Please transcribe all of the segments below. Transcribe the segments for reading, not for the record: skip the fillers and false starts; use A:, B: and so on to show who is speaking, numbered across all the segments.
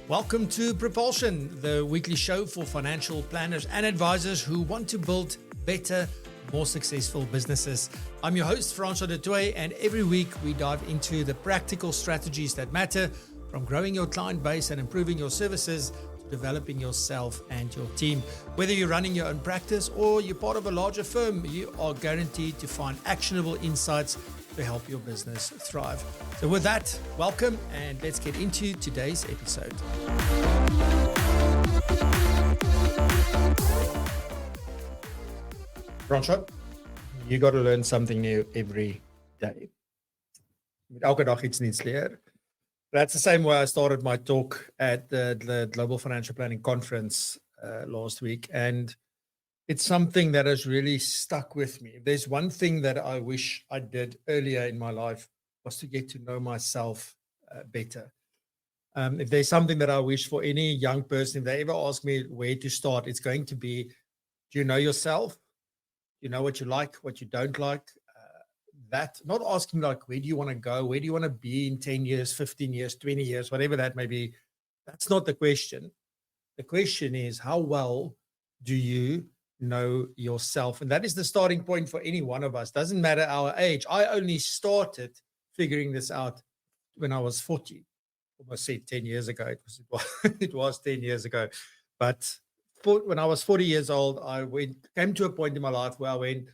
A: Welcome to PROpulsion, the weekly show for financial planners and advisors who want to build better, more successful businesses. I'm your host, Francois, and every week we dive into the practical strategies that matter, from growing your client base and improving your services to developing yourself and your team. Whether you're running your own practice or you're part of a larger firm, you are guaranteed to find actionable insights to help your business thrive. So with that, welcome, and let's get into today's episode. Francois, you got to learn something new every day. Elke dag iets nieuws leer. That's the same way I started my talk at the Global Financial Planning Conference last week, and it's something that has really stuck with me. If there's one thing that I wish I did earlier in my life, was to get to know myself better. If there's something that I wish for any young person, if they ever ask me where to start, it's going to be, do you know yourself? You know what you like, what you don't like? That, not asking like, where do you want to go? Where do you want to be in 10 years, 15 years, 20 years, whatever that may be? That's not the question. The question is, how well do you know yourself? And that is the starting point for any one of us. Doesn't matter our age. I only started figuring this out when I was 40. Almost said 10 years ago. It was 10 years ago. But when I was 40 years old, came to a point in my life where I went,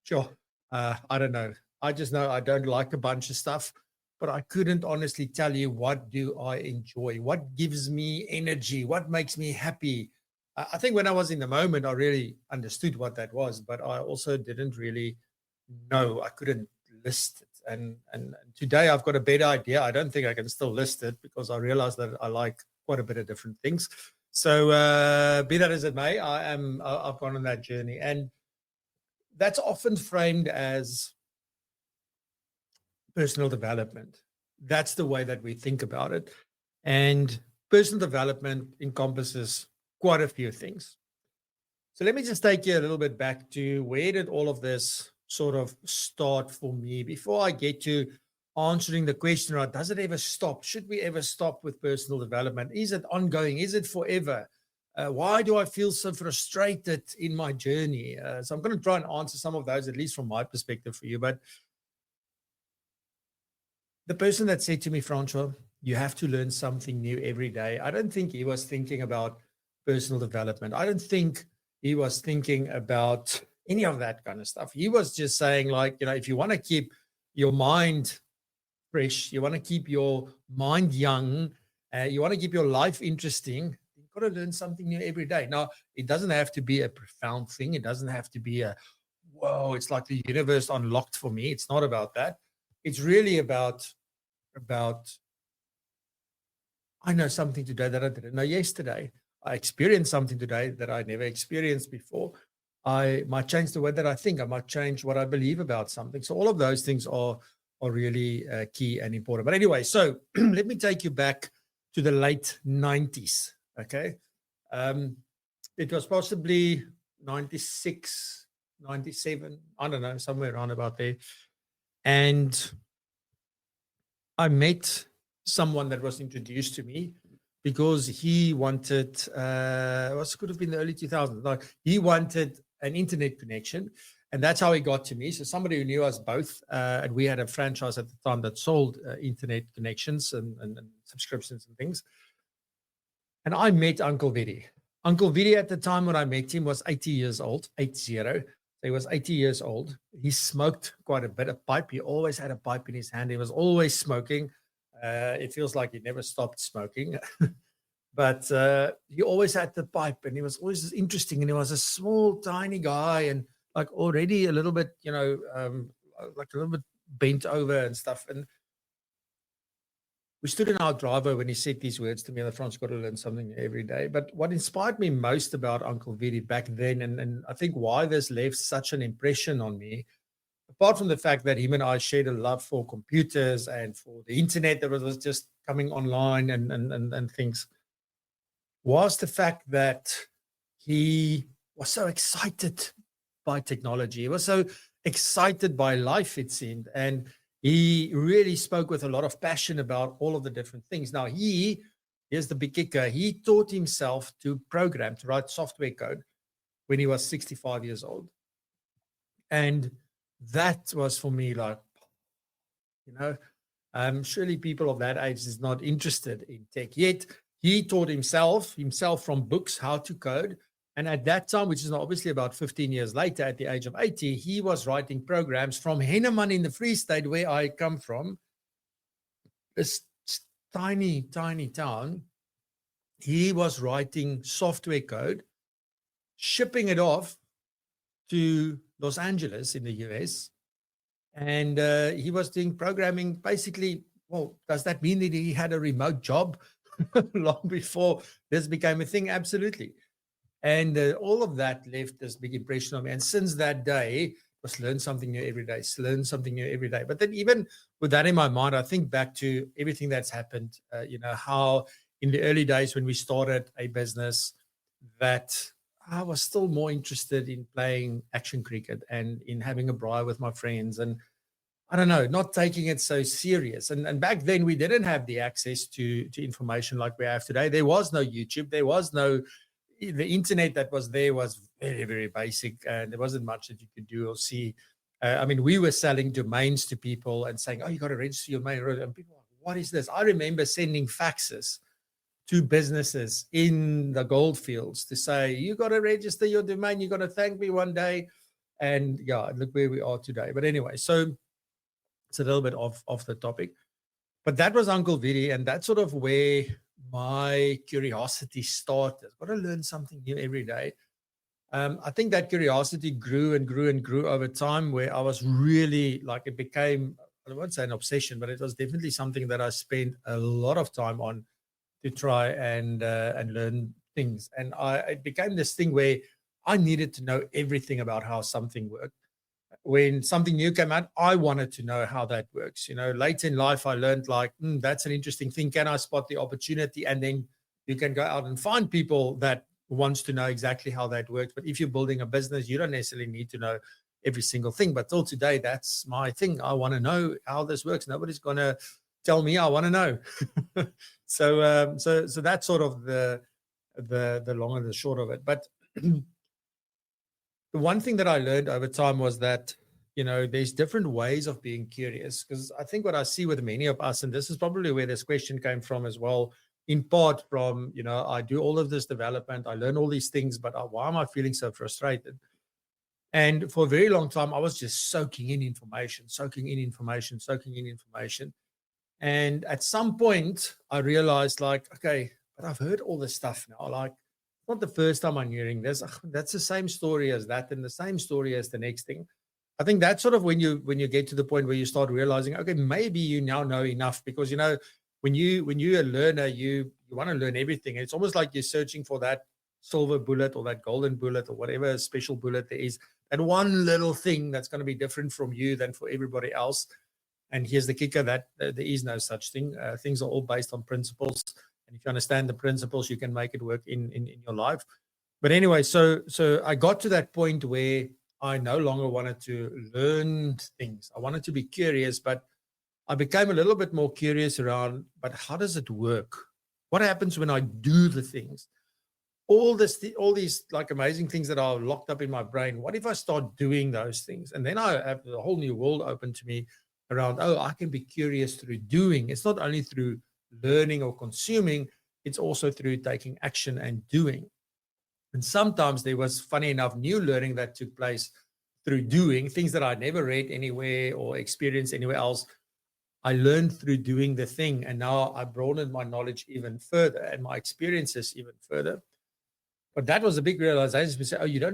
A: sure, I don't know. I just know I don't like a bunch of stuff, but I couldn't honestly tell you, what do I enjoy? What gives me energy? What makes me happy? I think when I was in the moment, I really understood what that was, but I also didn't really know. I couldn't list it. And today I've got a better idea. I don't think I can still list it because I realized that I like quite a bit of different things. So be that as it may, I've gone on that journey. And that's often framed as personal development. That's the way that we think about it. And personal development encompasses quite a few things. So let me just take you a little bit back to where did all of this sort of start for me before I get to answering the question, right, does it ever stop? Should we ever stop with personal development? Is it ongoing? Is it forever? Why do I feel so frustrated in my journey? So I'm going to try and answer some of those, at least from my perspective for you. But the person that said to me, Francois, you have to learn something new every day, I don't think he was thinking about personal development. I don't think he was thinking about any of that kind of stuff. He was just saying, like, if you want to keep your mind fresh, you want to keep your mind young, you want to keep your life interesting, you've got to learn something new every day. Now, it doesn't have to be a profound thing. It doesn't have to be whoa, it's like the universe unlocked for me. It's not about that. It's really about I know something today that I didn't know yesterday. I experienced something today that I never experienced before. I might change the way that I think. I might change what I believe about something. So all of those things are really key and important. But anyway, so let me take you back to the late 90s, okay? It was possibly 96, 97, I don't know, somewhere around about there. And I met someone that was introduced to me because he wanted, could have been the early 2000s. Like, he wanted an internet connection, and that's how he got to me. So somebody who knew us both, and we had a franchise at the time that sold internet connections and subscriptions and things. And I met Uncle Vidi. Uncle Vidi at the time when I met him was 80 years old, 80. So he was 80 years old. He smoked quite a bit of pipe. He always had a pipe in his hand. He was always smoking. It feels like he never stopped smoking, but he always had the pipe, and he was always interesting. And he was a small, tiny guy, and like already a little bit, like a little bit bent over and stuff. And we stood in our driveway when he said these words to me, and Fran's got to learn something every day. But what inspired me most about Uncle Vidi back then, and I think why this left such an impression on me, apart from the fact that him and I shared a love for computers and for the internet that was just coming online and things, was the fact that he was so excited by technology. He was so excited by life, it seemed. And he really spoke with a lot of passion about all of the different things. Now, he here's the big kicker. He taught himself to program, to write software code when he was 65 years old. And that was for me like, surely people of that age is not interested in tech. Yet he taught himself from books how to code. And at that time, which is obviously about 15 years later, at the age of 80, he was writing programs from Henneman in the Free State, where I come from, this tiny, tiny town. He was writing software code, shipping it off to Los Angeles in the US. And he was doing programming basically. Well, does that mean that he had a remote job long before this became a thing? Absolutely. And all of that left this big impression on me. And since that day, was learn something new every day, learn something new every day. But then even with that in my mind, I think back to everything that's happened, how in the early days when we started a business, that I was still more interested in playing action cricket and in having a braai with my friends. And I don't know, not taking it so serious. And back then we didn't have the access to information like we have today. There was no YouTube. There was no, the internet that was there was very, very basic. And there wasn't much that you could do or see. We were selling domains to people and saying, oh, you got to register your domain. And people were like, what is this? I remember sending faxes to businesses in the gold fields to say, you got to register your domain. You got to thank me one day. And yeah, look where we are today. But anyway, so it's a little bit off the topic. But that was Uncle Vidi, and that's sort of where my curiosity started. I've got to learn something new every day. I think that curiosity grew and grew and grew over time, where I was really like, it became, I won't say an obsession, but it was definitely something that I spent a lot of time on to try and learn things. And it became this thing where I needed to know everything about how something worked. When something new came out, I wanted to know how that works. Late in life, I learned like, that's an interesting thing. Can I spot the opportunity? And then you can go out and find people that wants to know exactly how that works. But if you're building a business, you don't necessarily need to know every single thing. But till today, that's my thing. I want to know how this works. Nobody's going to tell me. I want to know. So that's sort of the long and the short of it. But the one thing that I learned over time was that, there's different ways of being curious. Because I think what I see with many of us, and this is probably where this question came from as well, in part from, I do all of this development, I learn all these things, but why am I feeling so frustrated? And for a very long time, I was just soaking in information. And at some point, I realized like, okay, but I've heard all this stuff now. Like, not the first time I'm hearing this. That's the same story as that, and the same story as the next thing. I think that's sort of when you get to the point where you start realizing, okay, maybe you now know enough, because when you're a learner, you want to learn everything. It's almost like you're searching for that silver bullet or that golden bullet or whatever special bullet there is, that one little thing that's going to be different from you than for everybody else. And here's the kicker, that there is no such thing. Things are all based on principles. And if you understand the principles, you can make it work in your life. But anyway, so I got to that point where I no longer wanted to learn things. I wanted to be curious, but I became a little bit more curious around, but how does it work? What happens when I do the things? All these like amazing things that are locked up in my brain. What if I start doing those things? And then I have a whole new world open to me around, I can be curious through doing. It's not only through learning or consuming, it's also through taking action and doing. And sometimes there was, funny enough, new learning that took place through doing things that I never read anywhere or experienced anywhere else. I learned through doing the thing, and now I broadened my knowledge even further and my experiences even further. But that was a big realization. We say, you're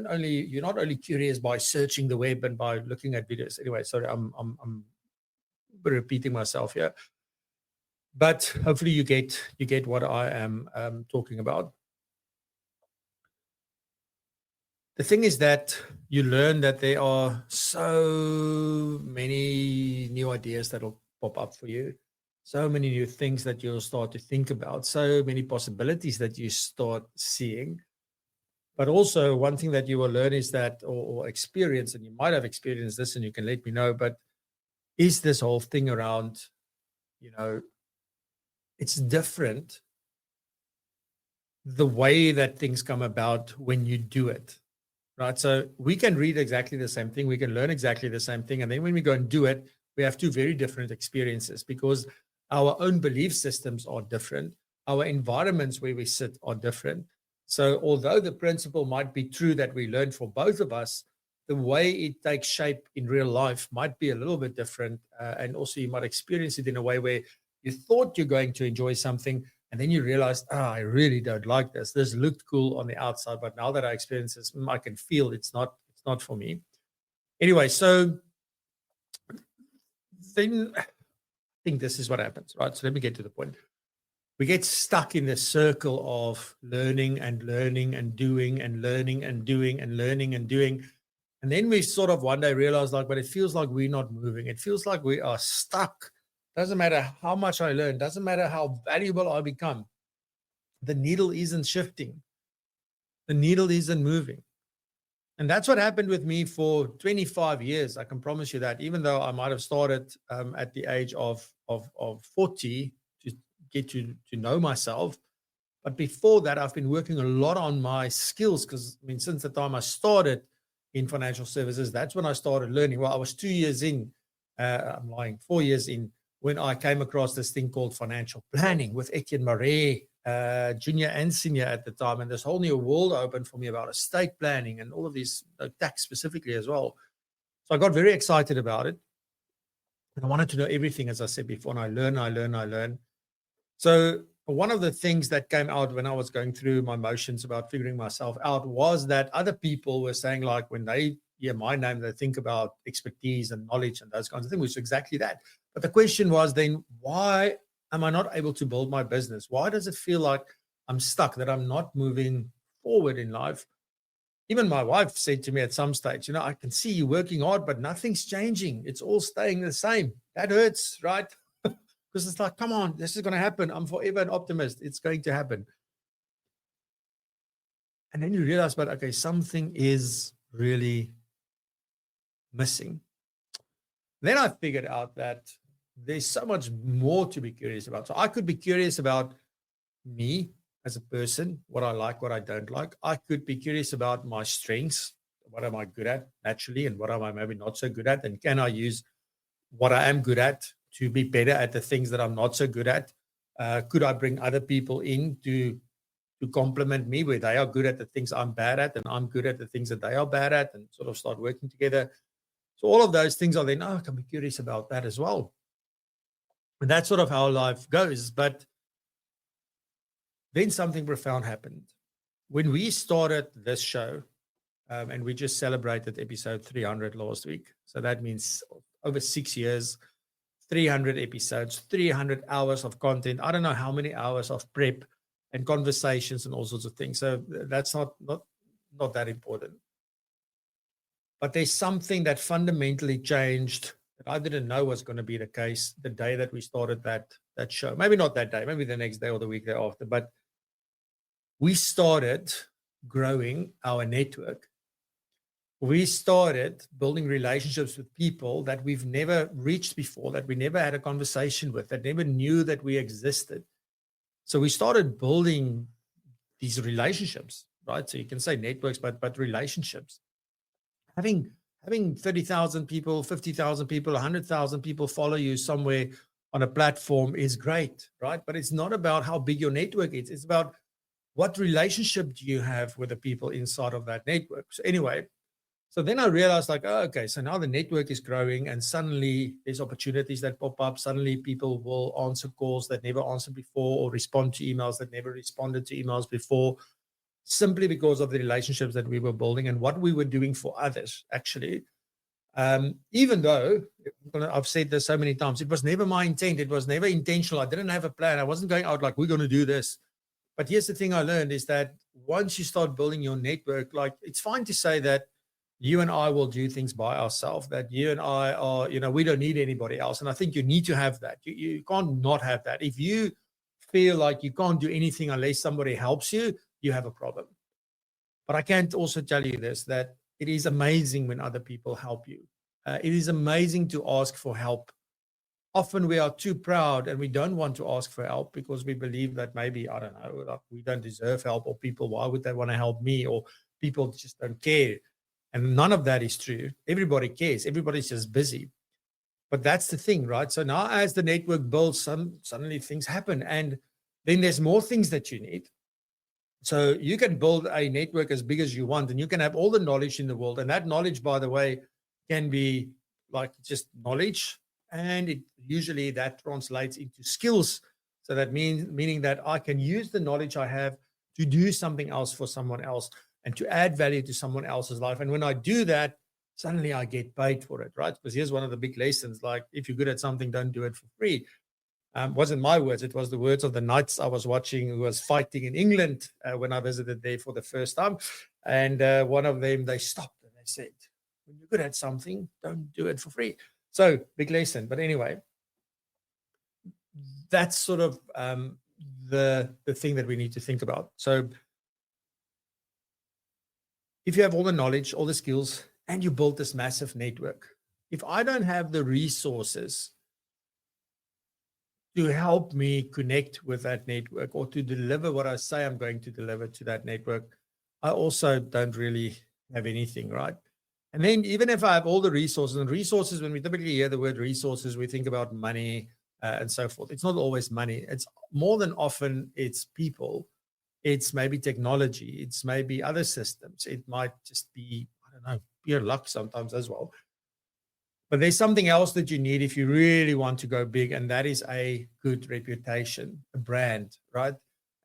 A: not only curious by searching the web and by looking at videos. Anyway, sorry, I'm repeating myself here. But hopefully you get what I am talking about. The thing is that you learn that there are so many new ideas that will pop up for you, so many new things that you'll start to think about, so many possibilities that you start seeing. But also one thing that you will learn is that, or experience, and you might have experienced this and you can let me know, but is this whole thing around, it's different the way that things come about when you do it, right? So we can read exactly the same thing, we can learn exactly the same thing, and then when we go and do it, we have two very different experiences because our own belief systems are different, our environments where we sit are different. So although the principle might be true that we learned for both of us, the way it takes shape in real life might be a little bit different. And also you might experience it in a way where you thought you're going to enjoy something, and then you realize, I really don't like this. This looked cool on the outside, but now that I experience this, I can feel it's not for me. Anyway, so then I think this is what happens, right? So let me get to the point. We get stuck in this circle of learning and learning and doing and learning and doing and learning and doing. And then we sort of one day realize, like, but it feels like we're not moving. It feels like we are stuck. Doesn't matter how much I learn, doesn't matter how valuable I become. The needle isn't shifting. The needle isn't moving. And that's what happened with me for 25 years. I can promise you that, even though I might have started at the age of 40 to get to know myself. But before that, I've been working a lot on my skills because, I mean, since the time I started in financial services, that's when I started learning. Well, I was 2 years in, I'm lying, 4 years in, when I came across this thing called financial planning with Etienne Marais, junior and senior at the time. And this whole new world opened for me about estate planning and all of these, tax specifically as well. So I got very excited about it. And I wanted to know everything, as I said before, and I learn. So one of the things that came out when I was going through my motions about figuring myself out was that other people were saying, like, when they hear my name, they think about expertise and knowledge and those kinds of things, which is exactly that. But the question was then, why am I not able to build my business? Why does it feel like I'm stuck, that I'm not moving forward in life? Even my wife said to me at some stage, I can see you working hard, but nothing's changing. It's all staying the same. That hurts, right? Because it's like, come on, this is going to happen. I'm forever an optimist. It's going to happen. And then you realize, but okay, something is really missing. Then I figured out that there's so much more to be curious about. So I could be curious about me as a person, what I like, what I don't like. I could be curious about my strengths. What am I good at naturally, and what am I maybe not so good at? And can I use what I am good at to be better at the things that I'm not so good at? Could I bring other people in to complement me where they are good at the things I'm bad at and I'm good at the things that they are bad at, and sort of start working together? So all of those things are then, I can be curious about that as well. And that's sort of how life goes. But then something profound happened. When we started this show, and we just celebrated episode 300 last week. So that means over 6 years, 300 episodes, 300 hours of content. I don't know how many hours of prep and conversations and all sorts of things. So that's not that important. But there's something that fundamentally changed that I didn't know was going to be the case the day that we started that show. Maybe not that day, maybe the next day or the week thereafter. But we started growing our network. We started building relationships with people that we've never reached before, that we never had a conversation with, that never knew that we existed. So we started building these relationships, right? So you can say networks, but relationships. Having 30,000 people, 50,000 people, 100,000 people follow you somewhere on a platform is great, right? But it's not about how big your network is. It's about what relationship do you have with the people inside of that network. So anyway, so then I realized, like, oh, okay, so now the network is growing and suddenly there's opportunities that pop up. Suddenly people will answer calls that never answered before, or respond to emails that never responded to emails before, simply because of the relationships that we were building and what we were doing for others, actually. Even though, I've said this so many times, it was never my intent. It was never intentional. I didn't have a plan. I wasn't going out like, we're going to do this. But here's the thing I learned is that once you start building your network, like, it's fine to say that you and I will do things by ourselves, that you and I are, we don't need anybody else. And I think you need to have that. You can't not have that. If you feel like you can't do anything unless somebody helps you, you have a problem. But I can't also tell you this, that it is amazing when other people help you. It is amazing to ask for help often we are too proud and we don't want to ask for help because we believe that maybe, I don't know, like we don't deserve help, or people, why would they want to help me? Or people just don't care. And none of that is true. Everybody cares. Everybody's just busy. But that's the thing, right? So now as the network builds, suddenly things happen. And then there's more things that you need. So you can build a network as big as you want, and you can have all the knowledge in the world. And that knowledge, by the way, can be like just knowledge. And it usually that translates into skills. So that meaning that I can use the knowledge I have to do something else for someone else and to add value to someone else's life. And when I do that, suddenly I get paid for it, right? Because here's one of the big lessons, like if you're good at something, don't do it for free. Wasn't my words, it was the words of the knights I was watching who was fighting in England when I visited there for the first time. And one of them, they stopped and they said, when you're good at something, don't do it for free. So big lesson. But anyway, that's sort of the thing that we need to think about. So if you have all the knowledge, all the skills, and you build this massive network, if I don't have the resources to help me connect with that network or to deliver what I say I'm going to deliver to that network, I also don't really have anything, right? And then even if I have all the resources, and resources, when we typically hear the word resources, we think about money and so forth. It's not always money. It's more than often it's people. It's maybe technology. It's maybe other systems. It might just be, I don't know, pure luck sometimes as well. But there's something else that you need if you really want to go big, and that is a good reputation, a brand, right?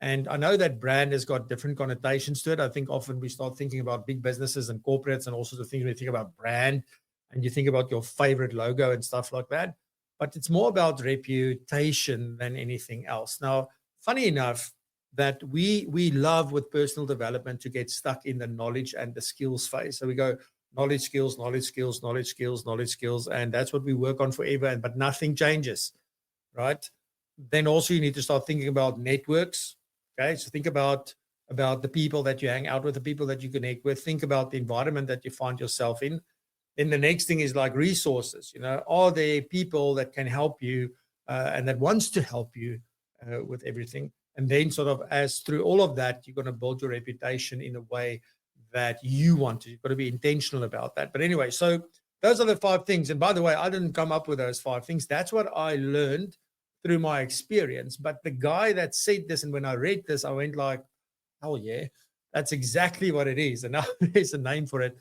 A: And I know that brand has got different connotations to it. I think often we start thinking about big businesses and corporates and all sorts of things. We think about brand and you think about your favorite logo and stuff like that. But it's more about reputation than anything else. Now, funny enough, that we love with personal development to get stuck in the knowledge and the skills phase. So we go, knowledge, skills, knowledge, skills, knowledge, skills, knowledge, skills. And that's what we work on forever, but nothing changes, right? Then also you need to start thinking about networks. Okay, so think about the people that you hang out with, the people that you connect with. Think about the environment that you find yourself in. Then the next thing is like resources. You know, are there people that can help you and that wants to help you with everything? And then sort of as through all of that, you're going to build your reputation in a way that you want to. You've got to be intentional about that. But anyway, so those are the 5 things. And by the way, I didn't come up with those 5 things. That's what I learned through my experience. But the guy that said this, and when I read this, I went like, oh yeah, that's exactly what it is. And now there's a name for it.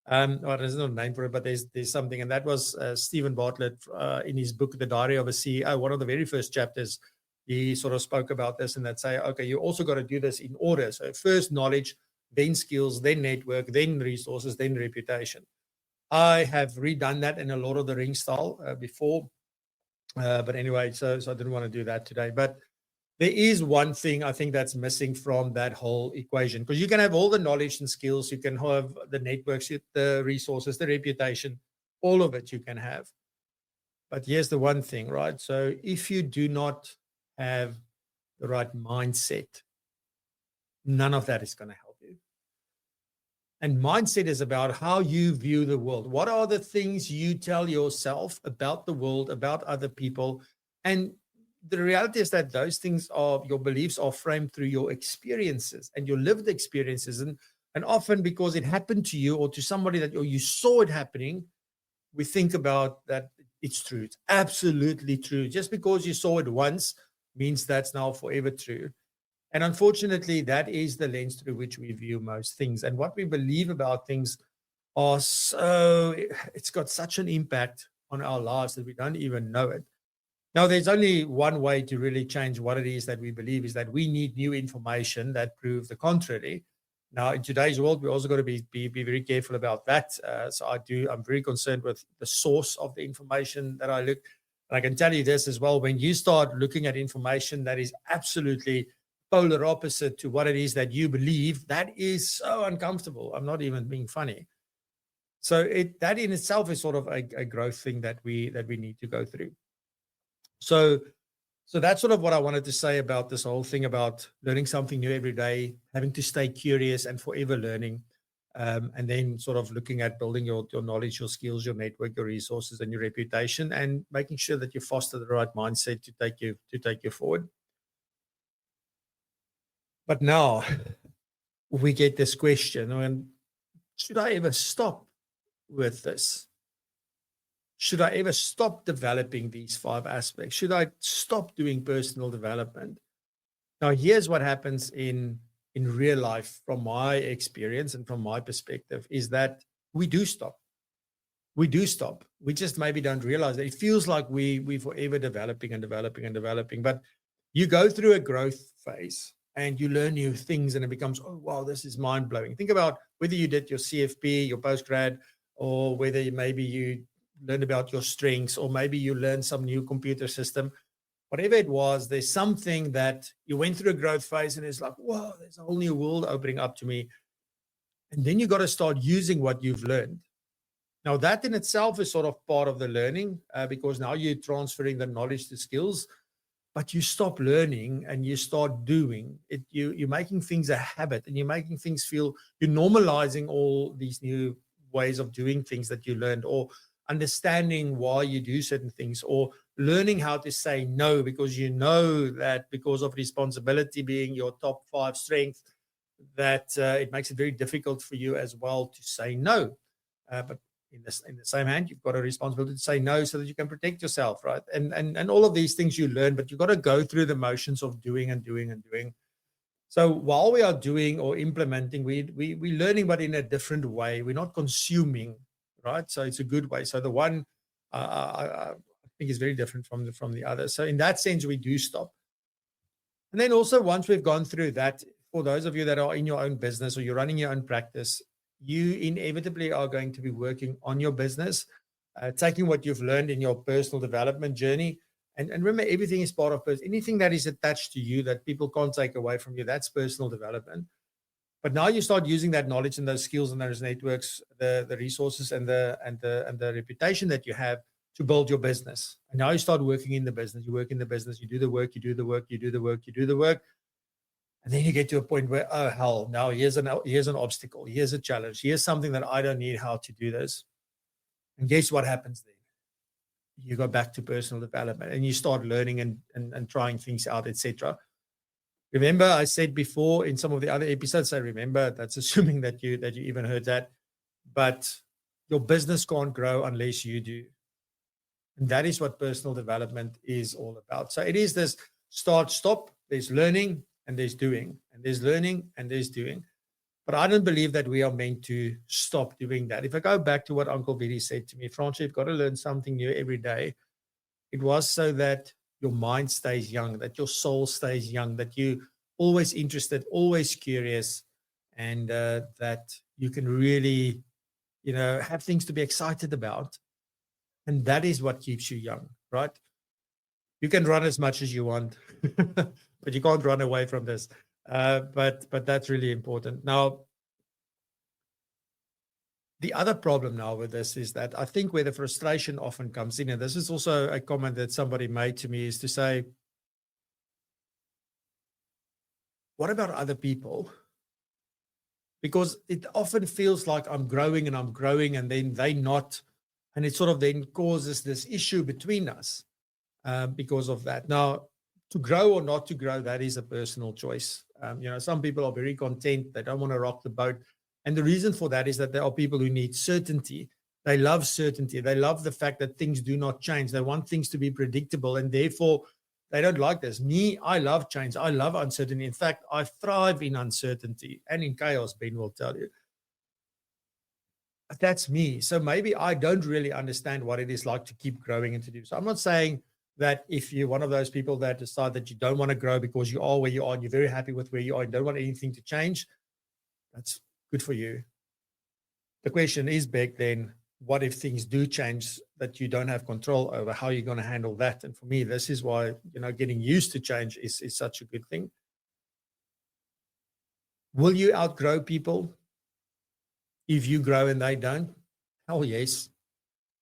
A: Well, there's no name for it, but there's something. And that was Stephen Bartlett in his book, The Diary of a CEO. One of the very first chapters, he sort of spoke about this and that say, okay, you also got to do this in order. So first knowledge, then skills, then network, then resources, then reputation. I have redone that in a Lord of the Rings style before. But anyway, so I didn't want to do that today. But there is one thing I think that's missing from that whole equation, because you can have all the knowledge and skills, you can have the networks, the resources, the reputation, all of it you can have. But here's the one thing, right? So if you do not have the right mindset, none of that is going to help you. And mindset is about how you view the world. What are the things you tell yourself about the world, about other people? And the reality is that those things are, your beliefs are framed through your experiences and your lived experiences. And often because it happened to you or to somebody that, or you saw it happening, we think about that it's true. It's absolutely true. Just because you saw it once means that's now forever true. And unfortunately, that is the lens through which we view most things. And what we believe about things are it's got such an impact on our lives that we don't even know it. Now, there's only one way to really change what it is that we believe, is that we need new information that proves the contrary. Now, in today's world, we also got to be very careful about that. So I'm very concerned with the source of the information that I look. And I can tell you this as well, when you start looking at information that is absolutely polar opposite to what it is that you believe, that is so uncomfortable. I'm not even being funny. So that in itself is sort of a growth thing that we need to go through. So that's sort of what I wanted to say about this whole thing about learning something new every day, having to stay curious and forever learning. and then sort of looking at building your knowledge, your skills, your network, your resources, and your reputation, and making sure that you foster the right mindset to take you forward. But now we get this question, and should I ever stop with this? Should I ever stop developing these 5 aspects? Should I stop doing personal development? Now, here's what happens in real life from my experience and from my perspective is that we do stop. We do stop. We just maybe don't realize that. It feels like we're forever developing and developing and developing. But you go through a growth phase and you learn new things and it becomes, oh, wow, this is mind-blowing. Think about whether you did your CFP, your postgrad, or whether maybe you learned about your strengths, or maybe you learned some new computer system. Whatever it was, there's something that you went through a growth phase and it's like, whoa, there's a whole new world opening up to me. And then you got to start using what you've learned. Now, that in itself is sort of part of the learning because now you're transferring the knowledge to skills, but you stop learning and you start doing it. You're making things a habit and you're making things feel, you're normalizing all these new ways of doing things that you learned, or understanding why you do certain things, or learning how to say no, because you know that because of responsibility being your top 5 strength, that it makes it very difficult for you as well to say no. But in the same hand, you've got a responsibility to say no so that you can protect yourself, right? And all of these things you learn, but you've got to go through the motions of doing and doing and doing. So while we are doing or implementing, we're learning, but in a different way. We're not consuming, right? So it's a good way. So the one I think is very different from the other. So in that sense, we do stop. And then also once we've gone through that, for those of you that are in your own business or you're running your own practice, you inevitably are going to be working on your business, taking what you've learned in your personal development journey. And remember, everything is part of anything that is attached to you that people can't take away from you. That's personal development. But now you start using that knowledge and those skills and those networks, the resources and the reputation that you have to build your business. And now you start working in the business. You work in the business. You do the work. You do the work. You do the work. You do the work. And then you get to a point where, oh, hell, now here's an obstacle. Here's a challenge. Here's something that I don't need how to do this. And guess what happens then? You go back to personal development and you start learning and trying things out, etc. Remember, I said before in some of the other episodes, I remember that's assuming that you even heard that, but your business can't grow unless you do. And that is what personal development is all about. So it is this start, stop, there's learning, and there's doing, and there's learning, and there's doing. But I don't believe that we are meant to stop doing that. If I go back to what Uncle Vidi said to me, Francois, you've got to learn something new every day. It was so that your mind stays young, that your soul stays young, that you're always interested, always curious, and that you can really, have things to be excited about. And that is what keeps you young, right? You can run as much as you want, but you can't run away from this. But that's really important. Now, the other problem now with this is that I think where the frustration often comes in, and this is also a comment that somebody made to me, is to say, what about other people? Because it often feels like I'm growing and then they not, and it sort of then causes this issue between us because of that. Now, to grow or not to grow, that is a personal choice. Some people are very content. They don't want to rock the boat. And the reason for that is that there are people who need certainty. They love certainty. They love the fact that things do not change. They want things to be predictable, and therefore they don't like this. Me, I love change. I love uncertainty. In fact, I thrive in uncertainty and in chaos, Ben will tell you. But that's me. So maybe I don't really understand what it is like to keep growing and to do. So I'm not saying that if you're one of those people that decide that you don't want to grow because you are where you are and you're very happy with where you are and don't want anything to change, that's good for you. The question is back then, what if things do change that you don't have control over? How are you going to handle that? And for me, this is why, getting used to change is such a good thing. Will you outgrow people if you grow and they don't? Hell yes.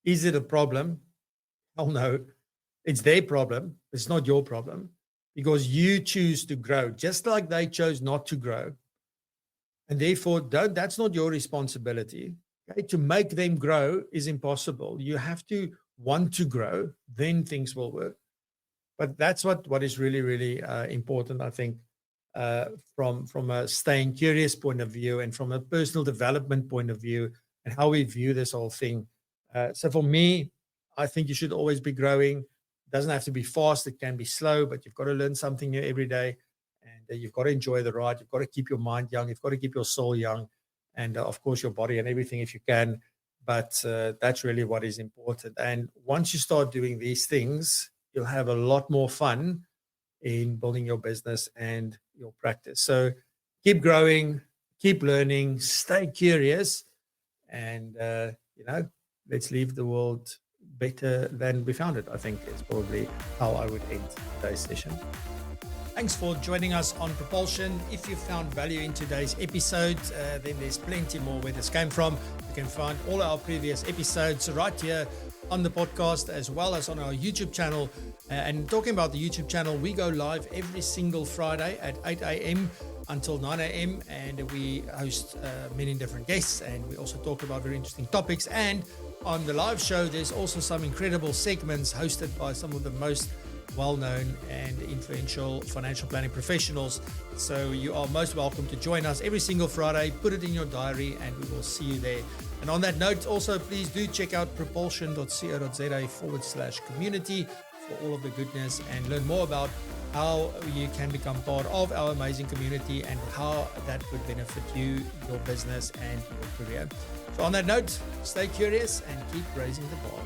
A: Is it a problem? Hell no. It's their problem. It's not your problem, because you choose to grow just like they chose not to grow. And therefore, that's not your responsibility. Okay? To make them grow is impossible. You have to want to grow, then things will work. But that's what is really, really important, I think, from a staying curious point of view and from a personal development point of view and how we view this whole thing. So for me, I think you should always be growing. It doesn't have to be fast. It can be slow, but you've got to learn something new every day. And you've got to enjoy the ride. You've got to keep your mind young. You've got to keep your soul young. And of course, your body and everything if you can. But that's really what is important. And once you start doing these things, you'll have a lot more fun in building your business and your practice. So keep growing, keep learning, stay curious, and, let's leave the world better than we found it, I think is probably how I would end today's session. Thanks for joining us on PROpulsion. If you found value in today's episode, then there's plenty more where this came from. You can find all our previous episodes right here on the podcast as well as on our YouTube channel. And talking about the YouTube channel, we go live every single Friday at 8 a.m. until 9 a.m. and we host many different guests, and we also talk about very interesting topics. And on the live show, there's also some incredible segments hosted by some of the most well-known and influential financial planning professionals. So you are most welcome to join us every single Friday. Put it in your diary and we will see you there. And on that note, also please do check out propulsion.co.za/community for all of the goodness and learn more about how you can become part of our amazing community and how that would benefit you, your business and your career. So on that note, stay curious and keep raising the bar.